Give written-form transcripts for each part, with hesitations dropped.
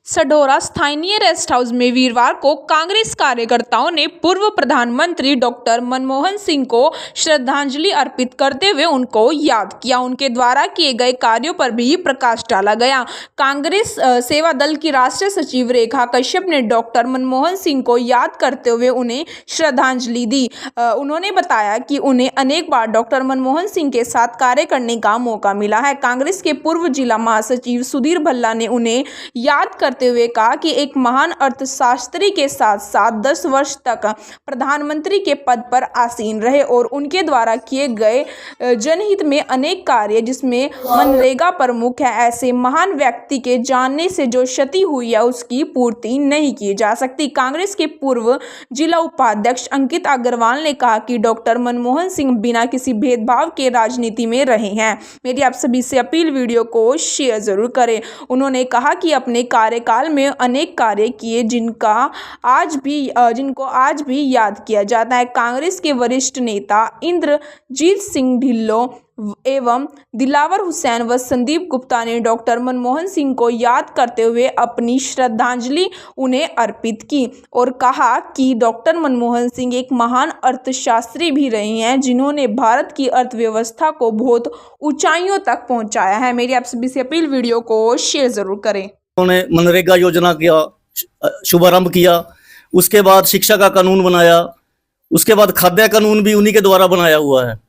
सढौरा स्थानीय rest house में वीरवार को कांग्रेस कार्यकर्ताओं ने पूर्व प्रधानमंत्री डॉक्टर मनमोहन सिंह को श्रद्धांजलि अर्पित करते हुए उनको याद किया। उनके द्वारा किए गए कार्यों पर भी प्रकाश डाला गया। कांग्रेस सेवा दल की राष्ट्रीय सचिव रेखा कश्यप ने डॉक्टर मनमोहन सिंह को याद करते हुए उन्हें श्रद्धांजलि दी। उन्होंने बताया कि उन्हें अनेक बार डॉक्टर मनमोहन सिंह के साथ कार्य करने का मौका मिला है। कांग्रेस के पूर्व जिला महासचिव सुधीर भल्ला ने उन्हें याद करते हुए कहा कि एक महान अर्थशास्त्री के साथ साथ 10 वर्ष तक प्रधानमंत्री के पद पर आसीन रहे और उनके द्वारा किए गए जनहित में अनेक कार्य जिसमें मनरेगा प्रमुख है। ऐसे महान व्यक्ति के जानने से जो क्षति हुई है उसकी पूर्ति नहीं की जा सकती। कांग्रेस के पूर्व जिला उपाध्यक्ष अंकित अग्रवाल ने कहा कि डॉक्टर मनमोहन सिंह बिना किसी भेदभाव के राजनीति में रहे हैं। मेरी आप सभी से अपील, वीडियो को शेयर जरूर करें। उन्होंने कहा कि अपने कार्यकाल में अनेक कार्य किए जिनको आज भी याद किया जाता है। कांग्रेस के वरिष्ठ नेता इंद्रजीत सिंह ढिल्लों एवं दिलावर हुसैन व संदीप गुप्ता ने डॉक्टर मनमोहन सिंह को याद करते हुए अपनी श्रद्धांजलि उन्हें अर्पित की और कहा कि डॉक्टर मनमोहन सिंह एक महान अर्थशास्त्री भी रहे हैं जिन्होंने भारत की अर्थव्यवस्था को बहुत ऊंचाइयों तक पहुंचाया है। मेरी आप सभी से अपील, वीडियो को शेयर जरूर करें। उन्होंने मनरेगा योजना किया, शुभारंभ किया, उसके बाद शिक्षा का कानून बनाया, उसके बाद खाद्य कानून भी उन्हीं के द्वारा बनाया हुआ है।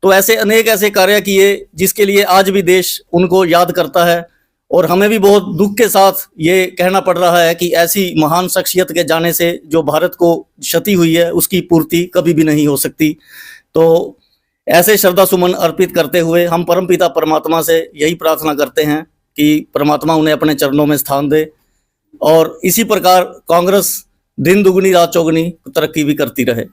तो ऐसे अनेक ऐसे कार्य किए जिसके लिए आज भी देश उनको याद करता है और हमें भी बहुत दुख के साथ ये कहना पड़ रहा है कि ऐसी महान शख्सियत के जाने से जो भारत को क्षति हुई है उसकी पूर्ति कभी भी नहीं हो सकती। तो ऐसे श्रद्धा सुमन अर्पित करते हुए हम परमपिता परमात्मा से यही प्रार्थना करते हैं कि परमात्मा उन्हें अपने चरणों में स्थान दे और इसी प्रकार कांग्रेस दिन दुगनी रात चौगुनी तरक्की भी करती रहे।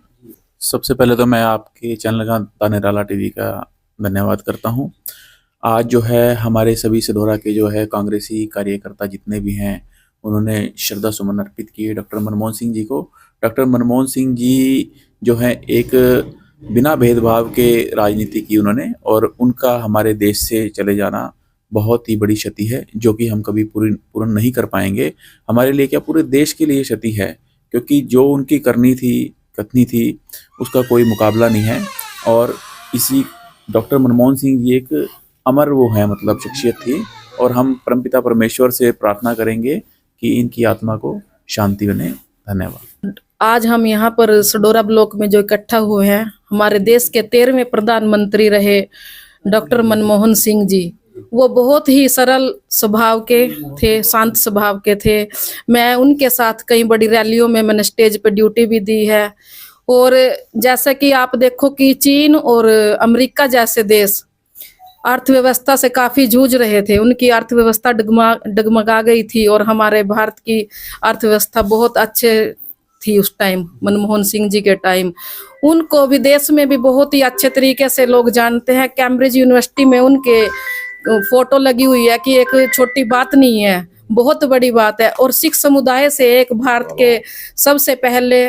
सबसे पहले तो मैं आपके चैनल का दानेराला टीवी का धन्यवाद करता हूं। आज जो है हमारे सभी सढौरा के जो है कांग्रेसी कार्यकर्ता जितने भी हैं उन्होंने श्रद्धा सुमन अर्पित किए डॉक्टर मनमोहन सिंह जी को। डॉक्टर मनमोहन सिंह जी जो है एक बिना भेदभाव के राजनीति की उन्होंने, और उनका हमारे देश से चले जाना बहुत ही बड़ी क्षति है जो कि हम कभी पूर्ण नहीं कर पाएंगे। हमारे लिए क्या, पूरे देश के लिए क्षति है, क्योंकि जो उनकी करनी थी उसका कोई मुकाबला नहीं है। और इसी डॉक्टर मनमोहन सिंह जी एक अमर वो है, मतलब शख्सियत थी, और हम परमपिता परमेश्वर से प्रार्थना करेंगे कि इनकी आत्मा को शांति बने। धन्यवाद। आज हम यहाँ पर सढौरा ब्लॉक में जो इकट्ठा हुए हैं, हमारे देश के 13वें प्रधानमंत्री रहे डॉक्टर मनमोहन सिंह जी। वो बहुत ही सरल स्वभाव के थे, शांत स्वभाव के थे। मैं उनके साथ कई बड़ी रैलियों में मैंने स्टेज पे ड्यूटी भी दी है। और जैसा कि आप देखो कि चीन और अमेरिका जैसे देश अर्थव्यवस्था से काफी जूझ रहे थे, उनकी अर्थव्यवस्था डगमगा गई थी और हमारे भारत की अर्थव्यवस्था बहुत अच्छे थी उस टाइम, मनमोहन सिंह जी के टाइम। उनको विदेश में भी बहुत ही अच्छे तरीके से लोग जानते हैं। कैम्ब्रिज यूनिवर्सिटी में उनके फोटो लगी हुई है कि एक छोटी बात नहीं है, बहुत बड़ी बात है। और सिख समुदाय से एक भारत के सबसे पहले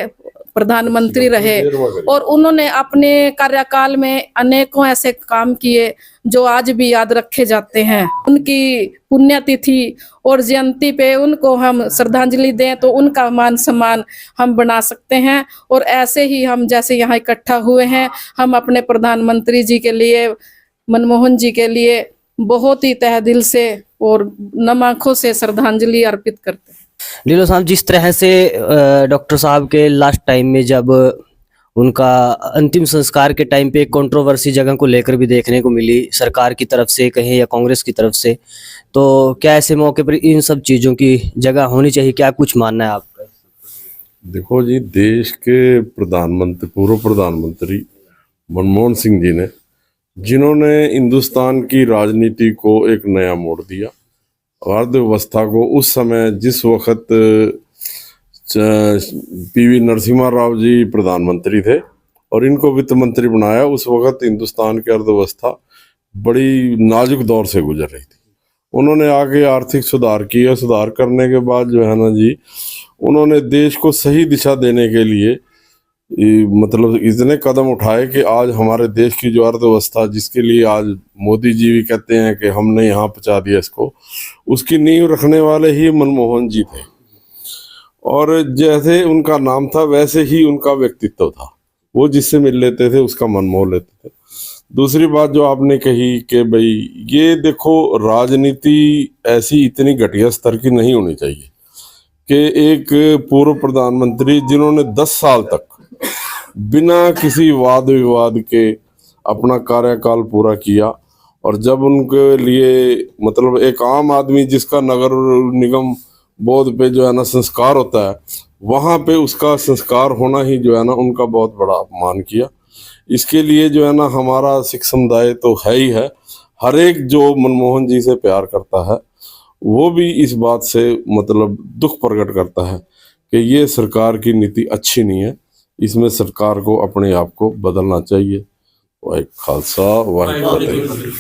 प्रधानमंत्री रहे और उन्होंने अपने कार्यकाल में अनेकों ऐसे काम किए जो आज भी याद रखे जाते हैं। उनकी पुण्यतिथि और जयंती पे उनको हम श्रद्धांजलि दें तो उनका मान सम्मान हम बना सकते हैं। और ऐसे ही हम जैसे यहाँ इकट्ठा हुए हैं, हम अपने प्रधानमंत्री जी के लिए, मनमोहन जी के लिए बहुत ही तहे दिल से और नम आंखों से श्रद्धांजलि अर्पित करते हैं। लीलो साहब, जिस तरह से डॉक्टर साहब के लास्ट टाइम में जब उनका अंतिम संस्कार के टाइम पे एक कंट्रोवर्सी जगह को लेकर भी देखने को मिली, सरकार की तरफ से कहें या कांग्रेस की तरफ से, तो क्या ऐसे मौके पर इन सब चीज़ों की जगह होनी चाहिए? क्या कुछ मानना है आपका? देखो जी, देश के प्रधानमंत्री, पूर्व प्रधानमंत्री मनमोहन सिंह जी ने, जिन्होंने हिंदुस्तान की राजनीति को एक नया मोड़ दिया, अर्थव्यवस्था को, उस समय जिस वक्त पीवी नरसिम्हा राव जी प्रधानमंत्री थे और इनको वित्त मंत्री बनाया, उस वक्त हिंदुस्तान की अर्थव्यवस्था बड़ी नाजुक दौर से गुजर रही थी। उन्होंने आगे आर्थिक सुधार किया। सुधार करने के बाद जो है ना जी, उन्होंने देश को सही दिशा देने के लिए मतलब इतने कदम उठाए कि आज हमारे देश की जो अर्थव्यवस्था, जिसके लिए आज मोदी जी भी कहते हैं कि हमने यहाँ पहुँचा दिया इसको, उसकी नींव रखने वाले ही मनमोहन जी थे। और जैसे उनका नाम था वैसे ही उनका व्यक्तित्व था, वो जिससे मिल लेते थे उसका मन मोह लेते थे। दूसरी बात जो आपने कही कि भाई ये देखो, राजनीति ऐसी इतनी घटिया स्तर की नहीं होनी चाहिए कि एक पूर्व प्रधानमंत्री जिन्होंने 10 साल तक बिना किसी वाद विवाद के अपना कार्यकाल पूरा किया, और जब उनके लिए मतलब एक आम आदमी जिसका नगर निगम बोर्ड पे जो है ना संस्कार होता है, वहाँ पे उसका संस्कार होना ही जो है ना उनका बहुत बड़ा अपमान किया। इसके लिए जो है ना हमारा सिख समुदाय तो है ही है, हर एक जो मनमोहन जी से प्यार करता है वो भी इस बात से मतलब दुख प्रकट करता है कि ये सरकार की नीति अच्छी नहीं है, इसमें सरकार को अपने आप को बदलना चाहिए। वाहे खालसा वाहे फतेह।